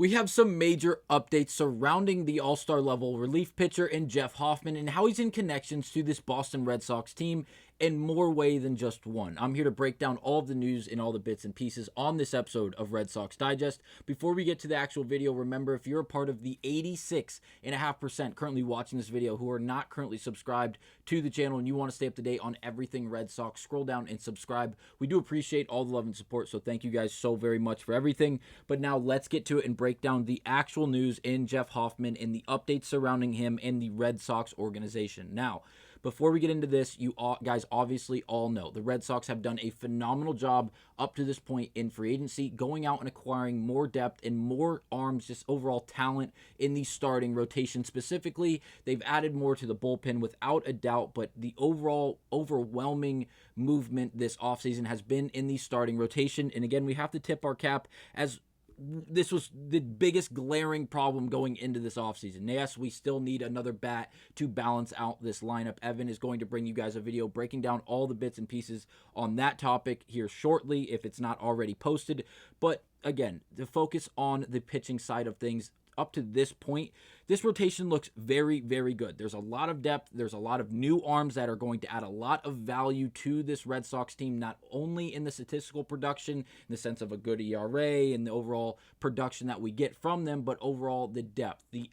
We have some major updates surrounding the all-star level relief pitcher in Jeff Hoffman and how he's in connections to this Boston Red Sox team in more way than just one. I'm here to break down all of the news and all the bits and pieces on this episode of Red Sox Digest. Before we get to the actual video, remember, if you're a part of the 86.5% currently watching this video who are not currently subscribed to the channel and you want to stay up to date on everything Red Sox, scroll down and subscribe. We do appreciate all the love and support, so thank you guys so very much for everything. But now let's get to it and break down the actual news in Jeff Hoffman and the updates surrounding him and the Red Sox organization. Now, before we get into this, you guys obviously all know the Red Sox have done a phenomenal job up to this point in free agency, going out and acquiring more depth and more arms, just overall talent in the starting rotation. Specifically, they've added more to the bullpen without a doubt, but the overall overwhelming movement this offseason has been in the starting rotation. And again, we have to tip our cap as this was the biggest glaring problem going into this offseason. Yes, we still need another bat to balance out this lineup. Evan is going to bring you guys a video breaking down all the bits and pieces on that topic here shortly, if it's not already posted. But again, the focus on the pitching side of things up to this point, this rotation looks very, very good. There's a lot of depth. There's a lot of new arms that are going to add a lot of value to this Red Sox team, not only in the statistical production, in the sense of a good ERA and the overall production that we get from them, but overall the depth, the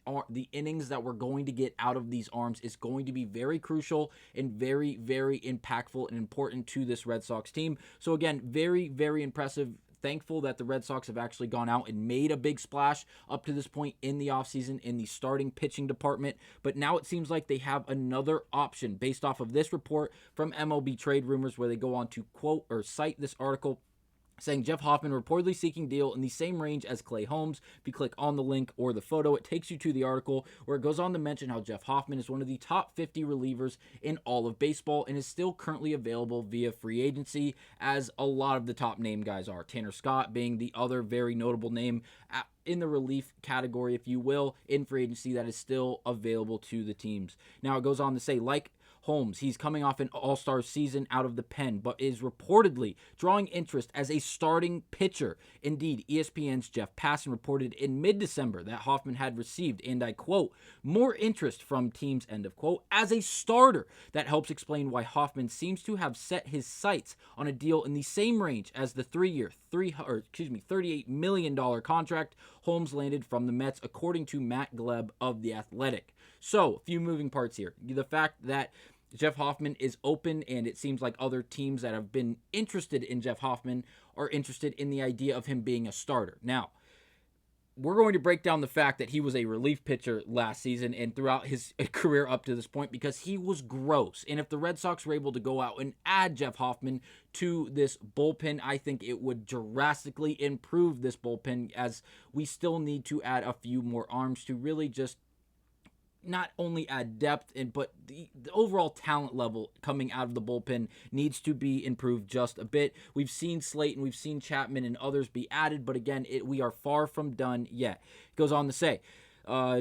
innings that we're going to get out of these arms is going to be very crucial and very, very impactful and important to this Red Sox team. So again, very, very impressive. Thankful that the Red Sox have actually gone out and made a big splash up to this point in the offseason in the starting pitching department. But now it seems like they have another option based off of this report from MLB Trade Rumors, where they go on to quote or cite this article saying Jeff Hoffman reportedly seeking deal in the same range as Clay Holmes. If you click on the link or the photo, it takes you to the article where it goes on to mention how Jeff Hoffman is one of the top 50 relievers in all of baseball and is still currently available via free agency, as a lot of the top name guys are. Tanner Scott being the other very notable name in the relief category, if you will, in free agency that is still available to the teams. Now it goes on to say, like Holmes, he's coming off an all-star season out of the pen, but is reportedly drawing interest as a starting pitcher. Indeed, ESPN's Jeff Passan reported in mid-December that Hoffman had received, and I quote, more interest from teams, end of quote, as a starter. That helps explain why Hoffman seems to have set his sights on a deal in the same range as the three-year, $38 million contract Holmes landed from the Mets, according to Matt Gleb of The Athletic. So, a few moving parts here. The fact that Jeff Hoffman is open, and it seems like other teams that have been interested in Jeff Hoffman are interested in the idea of him being a starter. Now, we're going to break down the fact that he was a relief pitcher last season and throughout his career up to this point, because he was gross. And if the Red Sox were able to go out and add Jeff Hoffman to this bullpen, I think it would drastically improve this bullpen, as we still need to add a few more arms to really just not only add depth, but the overall talent level coming out of the bullpen needs to be improved just a bit. We've seen Slayton, we've seen Chapman and others be added, but again, we are far from done yet. It goes on to say, why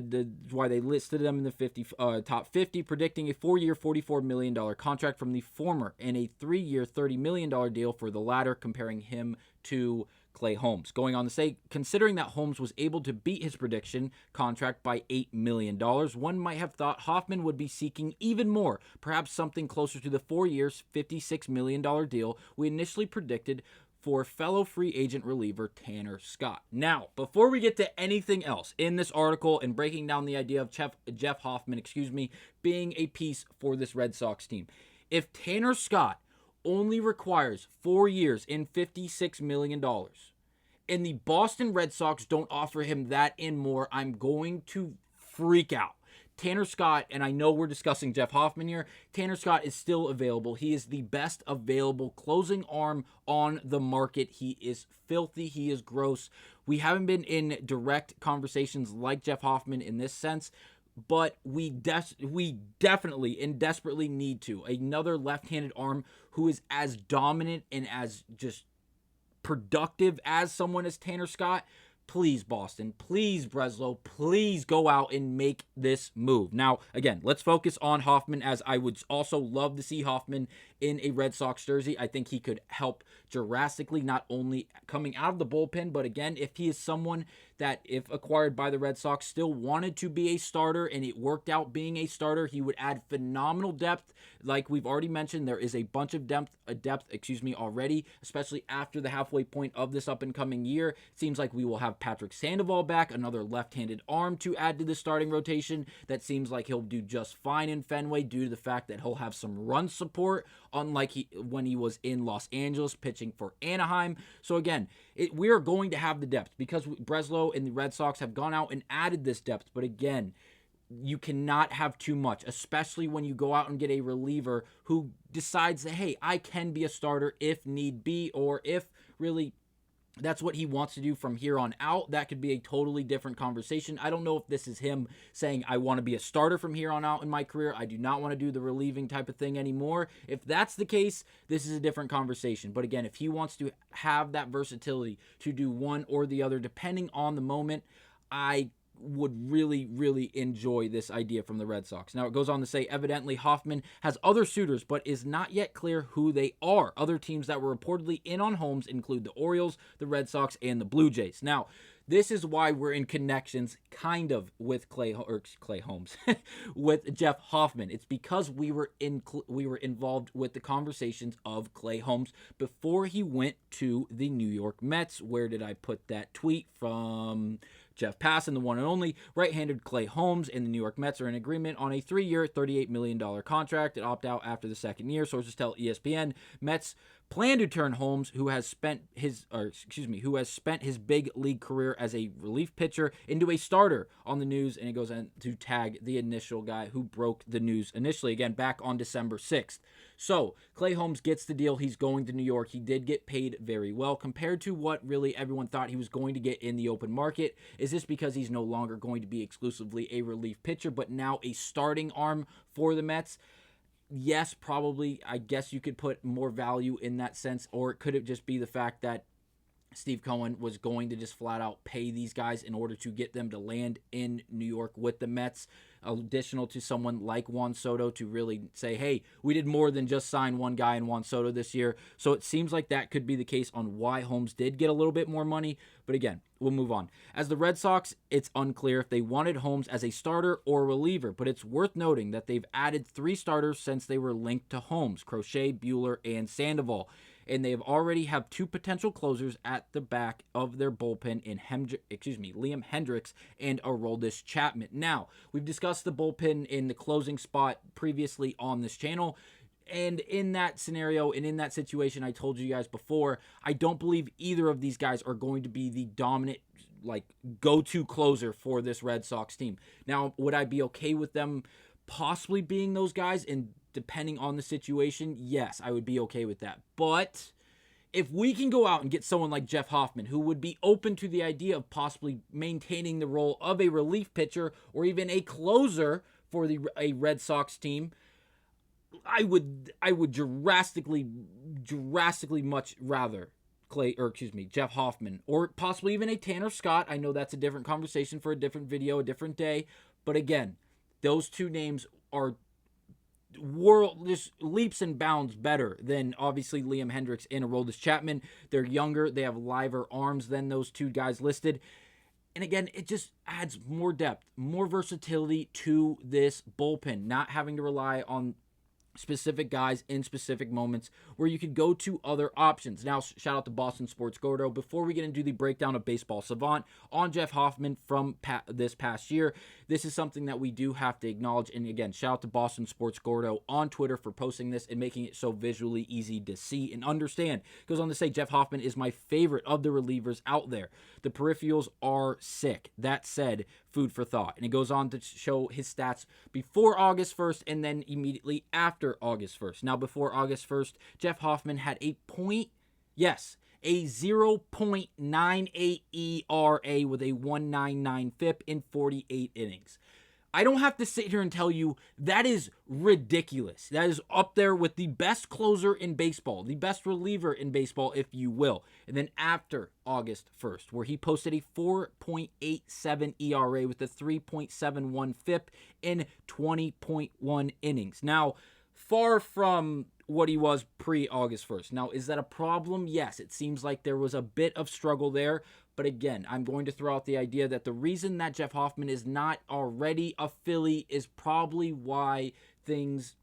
they listed them in the top 50, predicting a 4-year, $44 million contract from the former and a 3-year, $30 million deal for the latter, comparing him to Clay Holmes. Going on to say, considering that Holmes was able to beat his prediction contract by $8 million, one might have thought Hoffman would be seeking even more, perhaps something closer to the 4 years, $56 million deal we initially predicted for fellow free agent reliever Tanner Scott. Now, before we get to anything else in this article and breaking down the idea of Jeff Hoffman, being a piece for this Red Sox team, if Tanner Scott only requires 4 years and $56 million, and the Boston Red Sox don't offer him that and more, I'm going to freak out. Tanner Scott, and I know we're discussing Jeff Hoffman here, Tanner Scott is still available. He is the best available closing arm on the market. He is filthy. He is gross. We haven't been in direct conversations like Jeff Hoffman in this sense, but we definitely and desperately need another left-handed arm who is as dominant and as just productive as someone as Tanner Scott. Please, Boston, please, Breslow, please go out and make this move. Now, again, let's focus on Hoffman, as I would also love to see Hoffman in a Red Sox jersey. I think he could help drastically, not only coming out of the bullpen, but again, if he is someone that, if acquired by the Red Sox, still wanted to be a starter, and it worked out being a starter. He would add phenomenal depth. Like we've already mentioned, there is a bunch of depth already, especially after the halfway point of this up and coming year. It seems like we will have Patrick Sandoval back, another left-handed arm to add to the starting rotation. That seems like he'll do just fine in Fenway due to the fact that he'll have some run support, unlike when he was in Los Angeles pitching for Anaheim. So again, we are going to have the depth because Breslow and the Red Sox have gone out and added this depth. But again, you cannot have too much, especially when you go out and get a reliever who decides that, hey, I can be a starter if need be, or if really that's what he wants to do from here on out. That could be a totally different conversation. I don't know if this is him saying, I want to be a starter from here on out in my career. I do not want to do the relieving type of thing anymore. If that's the case, this is a different conversation. But again, if he wants to have that versatility to do one or the other, depending on the moment, I would really enjoy this idea from the Red Sox. Now, it goes on to say, evidently Hoffman has other suitors, but is not yet clear who they are. Other teams that were reportedly in on Holmes include the Orioles, the Red Sox, and the Blue Jays. Now, this is why we're in connections kind of with Clay Holmes, with Jeff Hoffman. It's because we were involved with the conversations of Clay Holmes before he went to the New York Mets. Where did I put that tweet from? Jeff Passan, the one and only. Right-handed Clay Holmes and the New York Mets are in agreement on a 3-year, $38 million contract that opt out after the second year. Sources tell ESPN Mets plan to turn Holmes, who has spent his big league career as a relief pitcher, into a starter on the news, and it goes on to tag the initial guy who broke the news initially, again, back on December 6th. So, Clay Holmes gets the deal. He's going to New York. He did get paid very well compared to what really everyone thought he was going to get in the open market. Is this because he's no longer going to be exclusively a relief pitcher, but now a starting arm for the Mets? Yes, probably. I guess you could put more value in that sense, or could it just be the fact that Steve Cohen was going to just flat out pay these guys in order to get them to land in New York with the Mets, additional to someone like Juan Soto to really say, hey, we did more than just sign one guy in Juan Soto this year. So it seems like that could be the case on why Holmes did get a little bit more money. But again, we'll move on. As the Red Sox, it's unclear if they wanted Holmes as a starter or reliever, but it's worth noting that they've added 3 starters since they were linked to Holmes: Crochet, Buehler, and Sandoval. And they have already have 2 potential closers at the back of their bullpen in Liam Hendriks and Aroldis Chapman. Now, we've discussed the bullpen in the closing spot previously on this channel. And in that scenario and in that situation, I told you guys before, I don't believe either of these guys are going to be the dominant, go-to closer for this Red Sox team. Now, would I be okay with them possibly being those guys? And depending on the situation, yes, I would be okay with that. But if we can go out and get someone like Jeff Hoffman, who would be open to the idea of possibly maintaining the role of a relief pitcher or even a closer for a Red Sox team, I would drastically much rather Jeff Hoffman, or possibly even a Tanner Scott. I know that's a different conversation for a different video, a different day. But again, those 2 names are just leaps and bounds better than obviously Liam Hendriks and Aroldis Chapman. They're younger. They have liver arms than those 2 guys listed. And again, it just adds more depth, more versatility to this bullpen, not having to rely on specific guys in specific moments where you could go to other options. Now, shout out to Boston Sports Gordo. Before we get into the breakdown of Baseball Savant on Jeff Hoffman from this past year, this is something that we do have to acknowledge. And again, shout out to Boston Sports Gordo on Twitter for posting this and making it so visually easy to see and understand. It goes on to say, Jeff Hoffman is my favorite of the relievers out there. The peripherals are sick. That said, food for thought. And it goes on to show his stats before August 1st and then immediately after August 1st. Now, before August 1st, Jeff Hoffman had a 0.98 ERA with a 1.99 FIP in 48 innings. I don't have to sit here and tell you that is ridiculous. That is up there with the best closer in baseball, the best reliever in baseball, if you will. And then after August 1st, where he posted a 4.87 ERA with a 3.71 FIP in 20.1 innings. Now, far from what he was pre-August 1st. Now, is that a problem? Yes, it seems like there was a bit of struggle there. But again, I'm going to throw out the idea that the reason that Jeff Hoffman is not already a Philly is probably why things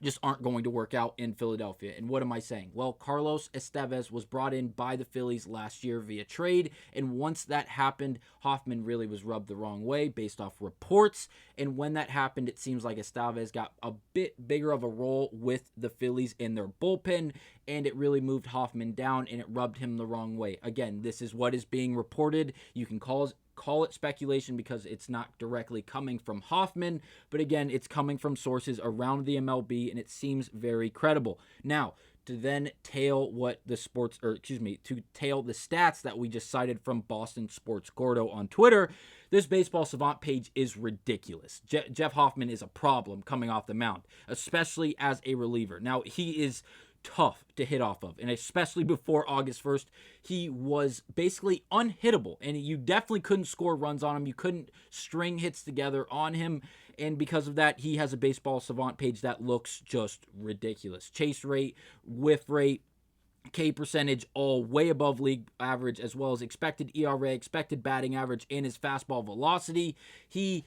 just aren't going to work out in Philadelphia. And what am I saying? Well, Carlos Estevez was brought in by the Phillies last year via trade, and once that happened, Hoffman really was rubbed the wrong way based off reports, and when that happened, it seems like Estevez got a bit bigger of a role with the Phillies in their bullpen, and it really moved Hoffman down, and it rubbed him the wrong way. Again, this is what is being reported. You can call it speculation because it's not directly coming from Hoffman, but again, it's coming from sources around the MLB, and it seems very credible. Now, to then tail the stats that we just cited from Boston Sports Gordo on Twitter, this Baseball Savant page is ridiculous. Jeff Hoffman is a problem coming off the mound, especially as a reliever. Now, he is tough to hit off of, and especially before August 1st, he was basically unhittable, and you definitely couldn't score runs on him. You couldn't string hits together on him, and because of that, he has a Baseball Savant page that looks just ridiculous. Chase rate, whiff rate, K percentage, all way above league average, as well as expected ERA, expected batting average, and his fastball velocity. He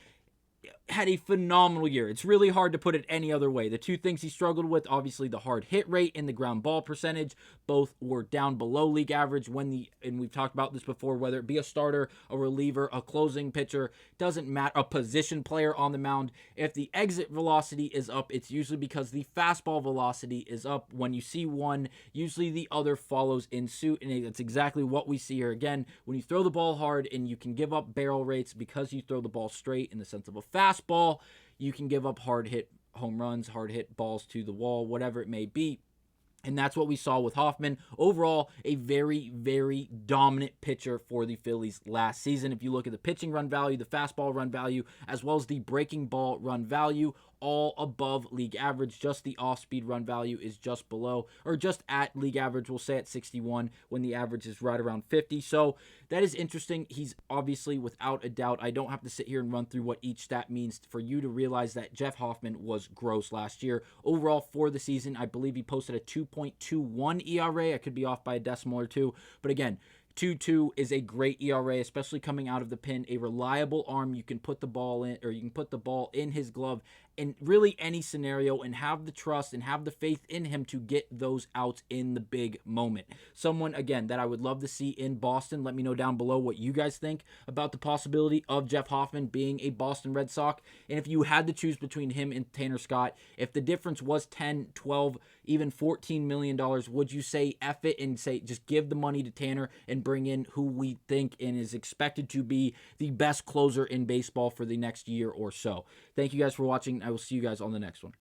had a phenomenal year. It's really hard to put it any other way. The two things he struggled with, obviously the hard hit rate and the ground ball percentage, both were down below league average and we've talked about this before, whether it be a starter, a reliever, a closing pitcher, doesn't matter, a position player on the mound. If the exit velocity is up, it's usually because the fastball velocity is up. When you see one, usually the other follows in suit, and that's exactly what we see here. Again, when you throw the ball hard and you can give up barrel rates because you throw the ball straight in the sense of a fastball, you can give up hard hit home runs, hard hit balls to the wall, whatever it may be. And that's what we saw with Hoffman. Overall, a very, very dominant pitcher for the Phillies last season. If you look at the pitching run value, the fastball run value, as well as the breaking ball run value, all above league average. Just the off-speed run value is just below, or just at league average, we'll say at 61, when the average is right around 50. So that is interesting. He's obviously, without a doubt, I don't have to sit here and run through what each stat means for you to realize that Jeff Hoffman was gross last year. Overall, for the season, I believe he posted a 2.21 ERA. I could be off by a decimal or two, but again, 2.2 is a great ERA, especially coming out of the pen. A reliable arm. You can put the ball in, or you can put the ball in his glove in really any scenario, and have the trust and have the faith in him to get those outs in the big moment. Someone, again, that I would love to see in Boston. Let me know down below what you guys think about the possibility of Jeff Hoffman being a Boston Red Sox. And if you had to choose between him and Tanner Scott, if the difference was 10, 12, even $14 million, would you say F it and say just give the money to Tanner and bring in who we think and is expected to be the best closer in baseball for the next year or so? Thank you guys for watching. I will see you guys on the next one.